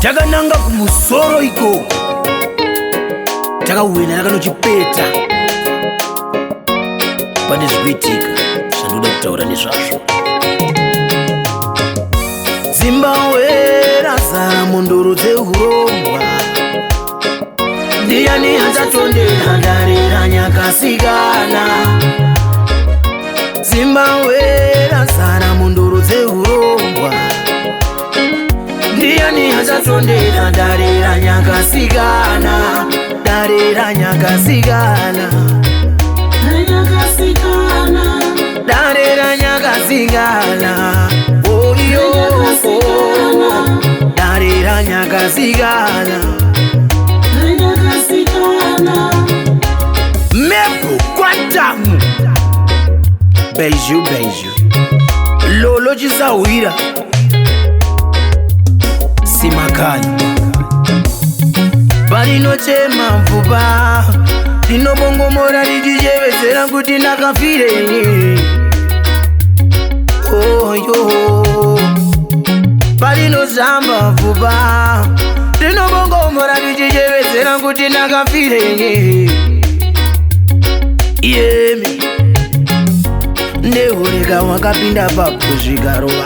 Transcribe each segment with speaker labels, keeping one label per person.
Speaker 1: takananga kumusoro iko takawina takanochipeta pane zvikuitika zvandoda kutaura nezvazvo. Zimbabwe razara munduru dzeurongwa, ndiani achatondera ndare ranyakasikana. Zimbabwe razara munduru dzeurongwa, ndiani achatondera ndare ranyakasikana. Ndare ranyakasikana, ndare ranyakasikana, oyo ndare ranyakasikana. Mepo kwatamu beiju lolo chisawira simakanya parinochema mvupa rinobongomora richichevezera kuti ndakafirei. Oyo parinozamba mvupa rinobongomora richichevezera kuti ndakafirei. Yemi nehureka wakapinda pakuzvigarova,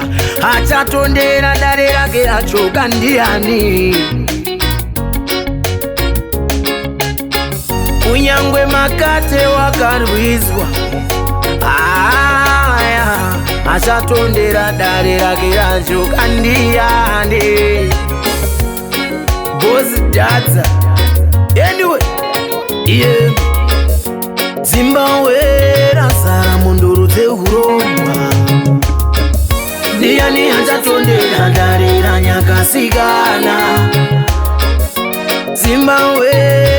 Speaker 1: achatondera dare rake achoka ndiani. Kunyangwe makate wakarwizwa, aya achatondera dare rake achoka ndiani. Bozi dadza anyway. Yeah. Zimbabwe razara munduru dzeurongwa, ndiani achatondera ndare ranyakasikana. Zimbabwe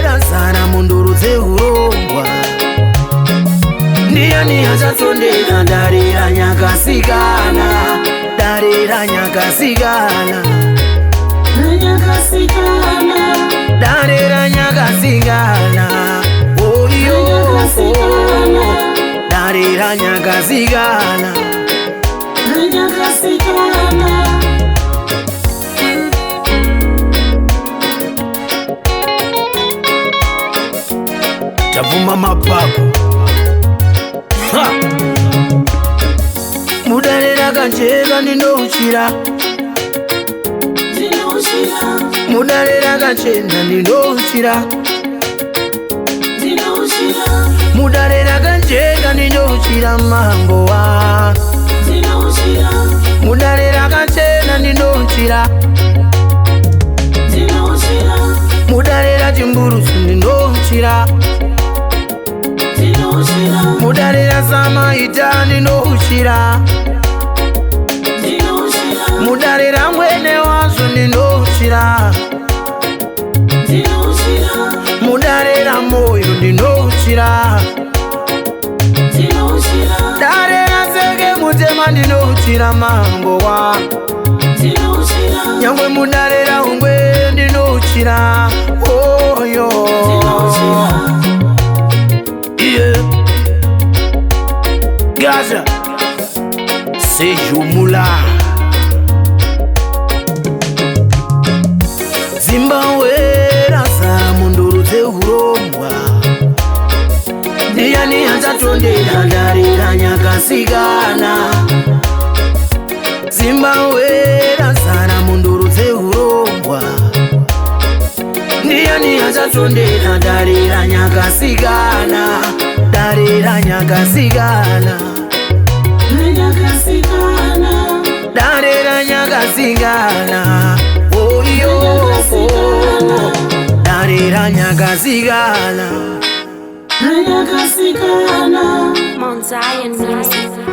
Speaker 1: razara munduru dzeurongwa, ndiani achatondera ndare ranyakasikana. Ndare ranyakasikana, ndare ranyakasikana, oyo ndare ranyakasikana. Tabuma mapako mudare rakanjeka ndinouchira, mudare rakachena ndinouchira, mudare rakanjeka ndinouchira mango wa, mudare rakachena ndinouchira, mudare rachimburusu ndinouchira, mudare rasamaita ndinouchira, mudare ramwene wazvo ndinouchira, mudare ramoyo ndinouchira, dare raseke mutema ndinouchira mango wa, nyangwe mudare raungwe ndinouchira. Oyo Gaza sejumula. Zimbabwe razara munduru dzeurongwa, ndiani achatondera ndare ranyakasikana. Zimbabwe razara munduru dzeurongwa, ndiani achatondera ndare ranyakasikana. Ndare ranyakasikana, ndare ranyakasikana, oyo ndare ranyakasikana.
Speaker 2: Mount Zion Music.